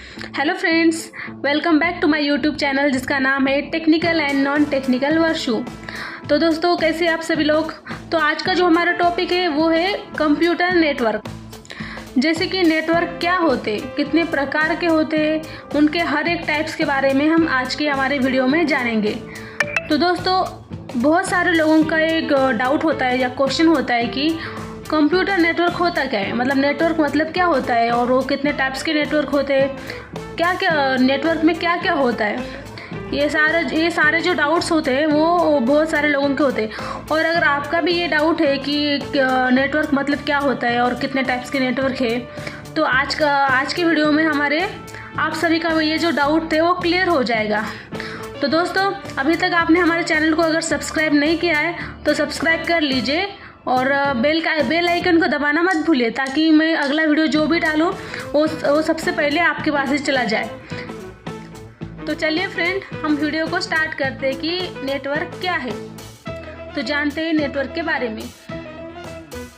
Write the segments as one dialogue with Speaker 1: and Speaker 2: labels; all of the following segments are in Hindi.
Speaker 1: Hello friends, welcome back to my YouTube channel जिसका नाम है technical and non technical Varshu. तो दोस्तों, कैसे आप सभी लोग। तो आज का जो हमारा टॉपिक है वो है कंप्यूटर नेटवर्क। जैसे कि नेटवर्क क्या होते, कितने प्रकार के होते, उनके हर एक टाइप्स के बारे में हम आज के हमारे वीडियो में जानेंगे। तो दोस्तों, बहुत सारे लोगों का एक डाउट होता है या क्वेश्चन होता है कि कंप्यूटर नेटवर्क होता क्या है, मतलब नेटवर्क मतलब क्या होता है और वो कितने टाइप्स के नेटवर्क होते हैं, क्या क्या नेटवर्क में क्या क्या होता है। ये सारे जो डाउट्स होते हैं वो बहुत सारे लोगों के होते हैं। और अगर आपका भी ये डाउट है कि नेटवर्क मतलब क्या होता है और कितने टाइप्स के नेटवर्क है, तो आज के वीडियो में हमारे आप सभी का ये जो डाउट थे वो क्लियर हो जाएगा। तो दोस्तों, अभी तक आपने हमारे चैनल को अगर सब्सक्राइब नहीं किया है तो सब्सक्राइब कर लीजिए और बेल आइकन को दबाना मत भूलिए, ताकि मैं अगला वीडियो जो भी डालूँ वो सबसे पहले आपके पास ही चला जाए। तो चलिए फ्रेंड, हम वीडियो को स्टार्ट करते हैं कि नेटवर्क क्या है। तो जानते हैं नेटवर्क के बारे में।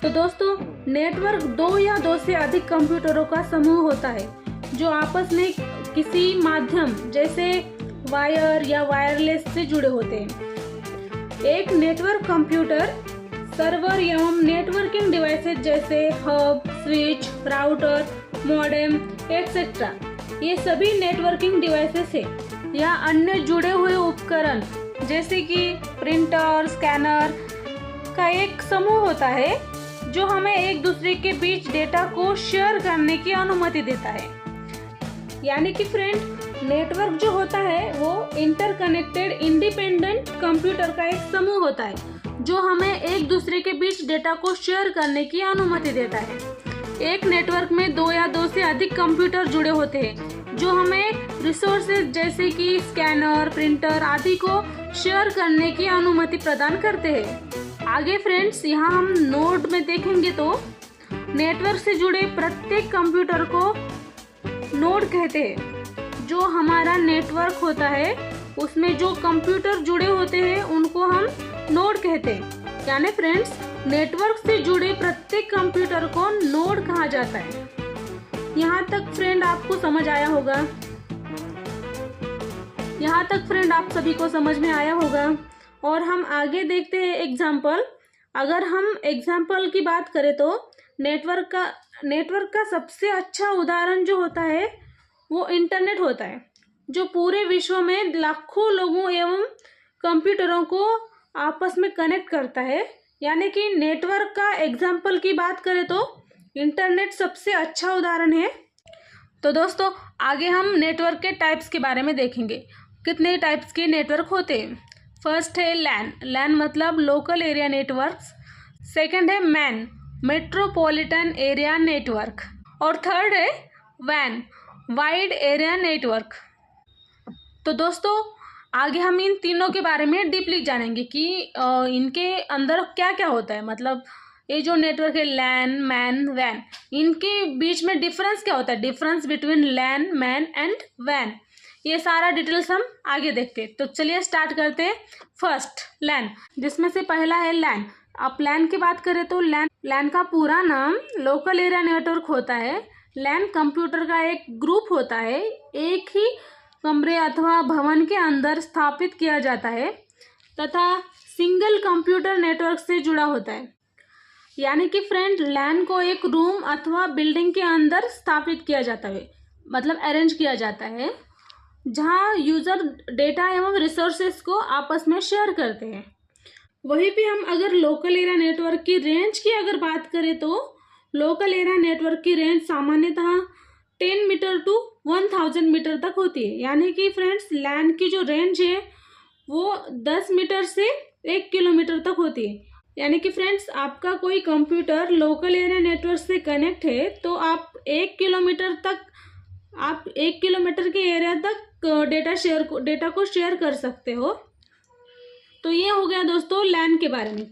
Speaker 1: तो दोस्तों, नेटवर्क दो या दो से अधिक कंप्यूटरों का समूह होता है जो आपस में किसी माध्यम जैसे वायर या वायरलेस से जुड़े होते हैं। एक नेटवर्क कंप्यूटर सर्वर एवं नेटवर्किंग डिवाइसेज जैसे hub, switch, router, modem etcetera, ये सभी नेटवर्किंग डिवाइसेस है या अन्य जुड़े हुए उपकरण जैसे कि प्रिंटर, स्कैनर का एक समूह होता है जो हमें एक दूसरे के बीच डेटा को शेयर करने की अनुमति देता है। यानी कि फ्रेंड, नेटवर्क जो होता है वो इंटरकनेक्टेड इंडिपेंडेंट कंप्यूटर का एक समूह होता है जो हमें एक दूसरे के बीच डेटा को शेयर करने की अनुमति देता है। एक नेटवर्क में दो या दो से अधिक कंप्यूटर जुड़े होते हैं जो हमें रिसोर्सेज जैसे कि स्कैनर, प्रिंटर आदि को शेयर करने की अनुमति प्रदान करते हैं। आगे फ्रेंड्स, यहाँ हम नोड में देखेंगे तो नेटवर्क से जुड़े प्रत्येक कंप्यूटर को नोड कहते हैं। जो हमारा नेटवर्क होता है उसमें जो कंप्यूटर जुड़े होते हैं उनको हम नोड कहते हैं। यानी फ्रेंड्स, नेटवर्क से जुड़े प्रत्येक कंप्यूटर को नोड कहा जाता है। यहाँ तक फ्रेंड आपको समझ आया होगा। यहाँ तक फ्रेंड आप सभी को समझ में आया होगा। और हम आगे देखते हैं एग्जाम्पल। अगर हम एग्जाम्पल की बात करें तो नेटवर्क का सबसे अच्छा उदाहरण जो होता है वो इंटरनेट होता है, जो पूरे विश्व में लाखों लोगों एवं कंप्यूटरों को आपस में कनेक्ट करता है। यानी कि नेटवर्क का एग्जाम्पल की बात करें तो इंटरनेट सबसे अच्छा उदाहरण है। तो दोस्तों, आगे हम नेटवर्क के टाइप्स के बारे में देखेंगे, कितने टाइप्स के नेटवर्क होते हैं। फर्स्ट है लैन मतलब लोकल एरिया नेटवर्क्स। सेकंड है मैन, मेट्रोपॉलिटन एरिया नेटवर्क। और थर्ड है वैन, वाइड एरिया नेटवर्क। तो दोस्तों, आगे हम इन तीनों के बारे में डीपली जानेंगे कि इनके अंदर क्या क्या होता है। मतलब ये जो नेटवर्क है लैन, मैन, वैन, इनके बीच में डिफरेंस क्या होता है, difference between LAN, MAN and वैन, ये सारा डिटेल्स हम आगे देखते हैं। तो चलिए स्टार्ट करते हैं। फर्स्ट लैन, जिसमें से पहला है लैन। अब लैन की बात करें तो लैन का पूरा नाम लोकल एरिया नेटवर्क होता है। लैन कंप्यूटर का एक ग्रुप होता है, एक ही कमरे अथवा भवन के अंदर स्थापित किया जाता है तथा सिंगल कंप्यूटर नेटवर्क से जुड़ा होता है। यानी कि फ्रेंड, लैन को एक रूम अथवा बिल्डिंग के अंदर स्थापित किया जाता है, मतलब अरेंज किया जाता है, जहां यूजर डेटा एवं रिसोर्सेस को आपस में शेयर करते हैं। वहीं पे हम अगर लोकल एरिया नेटवर्क की रेंज की अगर बात करें तो लोकल एरिया नेटवर्क की रेंज सामान्यतः 10 मीटर टू 1000 मीटर तक होती है। यानी कि फ्रेंड्स, लैन की जो रेंज है वो 10 मीटर से 1 किलोमीटर तक होती है। यानी कि फ्रेंड्स, आपका कोई कंप्यूटर लोकल एरिया नेटवर्क से कनेक्ट है तो आप 1 किलोमीटर के एरिया तक डेटा को शेयर कर सकते हो। तो ये हो गया दोस्तों लैन के बारे में।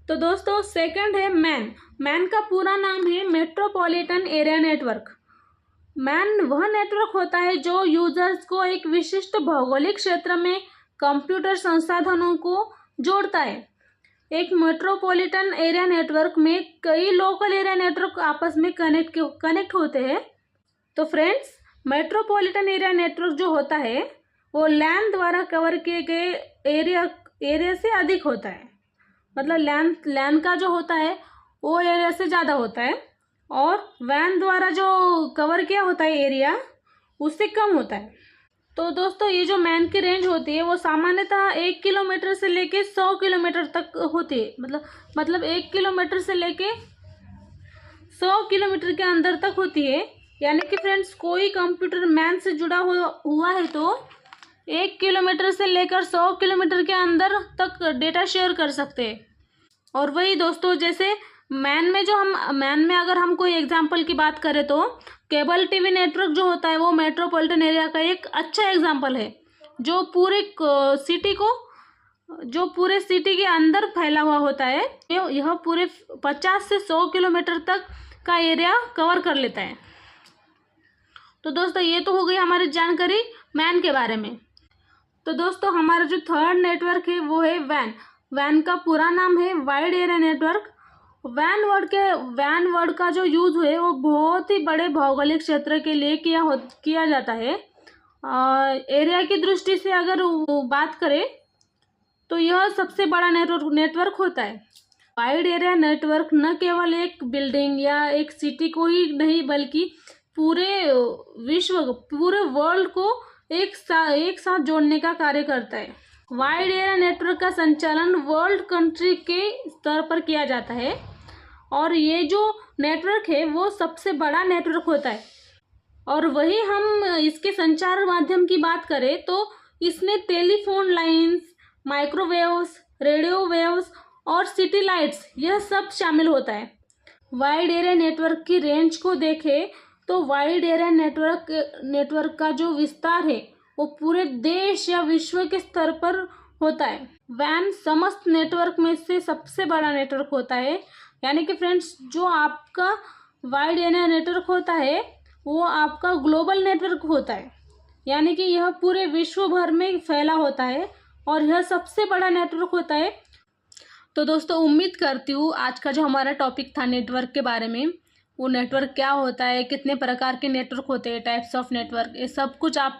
Speaker 1: तो दोस्तों, सेकंड है मैन का पूरा नाम है मेट्रोपॉलिटन एरिया नेटवर्क। मैन वह नेटवर्क होता है जो यूजर्स को एक विशिष्ट भौगोलिक क्षेत्र में कंप्यूटर संसाधनों को जोड़ता है। एक मेट्रोपॉलिटन एरिया नेटवर्क में कई लोकल एरिया नेटवर्क आपस में कनेक्ट होते हैं। तो फ्रेंड्स, मेट्रोपॉलिटन एरिया नेटवर्क जो होता है वो लैन द्वारा कवर किए गए एरिया से अधिक होता है। मतलब लैन का जो होता है वो एरिया से ज़्यादा होता है, और वैन द्वारा जो कवर किया होता है एरिया उससे कम होता है। तो दोस्तों ये जो मैन की रेंज होती है वो सामान्यतः 1 किलोमीटर से लेके 100 किलोमीटर तक होती है। मतलब 1 किलोमीटर से लेके 100 किलोमीटर के अंदर तक होती है। यानी कि फ्रेंड्स कोई कंप्यूटर मैन से जुड़ा हुआ है तो 1 किलोमीटर से लेकर 100 किलोमीटर के अंदर तक डेटा शेयर कर सकते हैं। और वही दोस्तों जैसे मैन में अगर हम कोई एग्जांपल की बात करें तो केबल टीवी नेटवर्क जो होता है वो मेट्रोपॉलिटन एरिया का एक अच्छा एग्जांपल है, जो पूरे सिटी के अंदर फैला हुआ होता है। यह पूरे 50 से 100 किलोमीटर तक का एरिया कवर कर लेता है। तो दोस्तों ये तो हो गई हमारी जानकारी मैन के बारे में। तो दोस्तों हमारा जो थर्ड नेटवर्क है वो है वैन। वैन का पूरा नाम है वाइड एरिया नेटवर्क। वैन वर्ड का जो यूज है वो बहुत ही बड़े भौगोलिक क्षेत्र के लिए किया जाता है। एरिया की दृष्टि से अगर बात करें तो यह सबसे बड़ा नेटवर्क होता है। वाइड एरिया नेटवर्क न केवल एक बिल्डिंग या एक सिटी को ही नहीं बल्कि पूरे वर्ल्ड को एक साथ जोड़ने का कार्य करता है। वाइड एरिया नेटवर्क का संचालन वर्ल्ड कंट्री के स्तर पर किया जाता है, और ये जो नेटवर्क है वो सबसे बड़ा नेटवर्क होता है। और वही हम इसके संचार माध्यम की बात करें तो इसमें telephone lines, microwaves, radio waves और सिटी लाइट्स यह सब शामिल होता है। वाइड एरिया नेटवर्क की रेंज को देखें तो वाइड एरिया नेटवर्क का जो विस्तार है वो पूरे देश या विश्व के स्तर पर होता है। वैन समस्त नेटवर्क में से सबसे बड़ा नेटवर्क होता है। यानी कि फ्रेंड्स जो आपका वाइड एरिया नेटवर्क होता है वो आपका ग्लोबल नेटवर्क होता है, यानी कि यह पूरे विश्व भर में फैला होता है और यह सबसे बड़ा नेटवर्क होता है। तो दोस्तों उम्मीद करती हूँ आज का जो हमारा टॉपिक था नेटवर्क के बारे में, वो नेटवर्क क्या होता है, कितने प्रकार के नेटवर्क होते हैं, टाइप्स ऑफ नेटवर्क, ये सब कुछ आप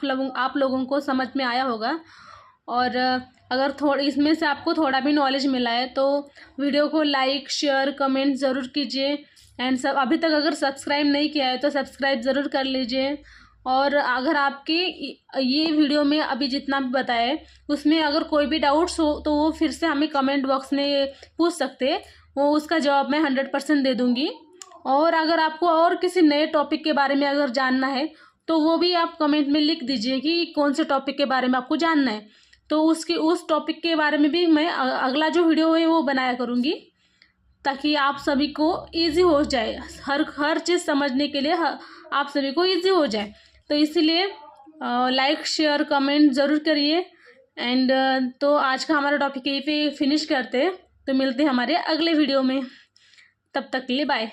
Speaker 1: लोगों को समझ में आया होगा। और अगर इसमें से आपको थोड़ा भी नॉलेज मिला है तो वीडियो को लाइक, शेयर, कमेंट ज़रूर कीजिए। एंड सब अभी तक अगर सब्सक्राइब नहीं किया है तो सब्सक्राइब ज़रूर कर लीजिए। और अगर आपके ये वीडियो में अभी जितना भी बताया है उसमें अगर कोई भी डाउट्स हो तो वो फिर से हमें कमेंट बॉक्स में पूछ सकते हैं, वो उसका जवाब मैं 100% दे दूँगी। और अगर आपको और किसी नए टॉपिक के बारे में अगर जानना है तो वो भी आप कमेंट में लिख दीजिए कि कौन से टॉपिक के बारे में आपको जानना है, तो उस टॉपिक के बारे में भी मैं अगला जो वीडियो है वो बनाया करूँगी, ताकि आप सभी को इजी हो जाए, हर चीज़ समझने के लिए आप सभी को इजी हो जाए। तो इसीलिए लाइक, शेयर, कमेंट ज़रूर करिए। एंड तो आज का हमारा टॉपिक यहीं पे फिनिश करते हैं। तो मिलते हैं हमारे अगले वीडियो में, तब तक के लिए बाय।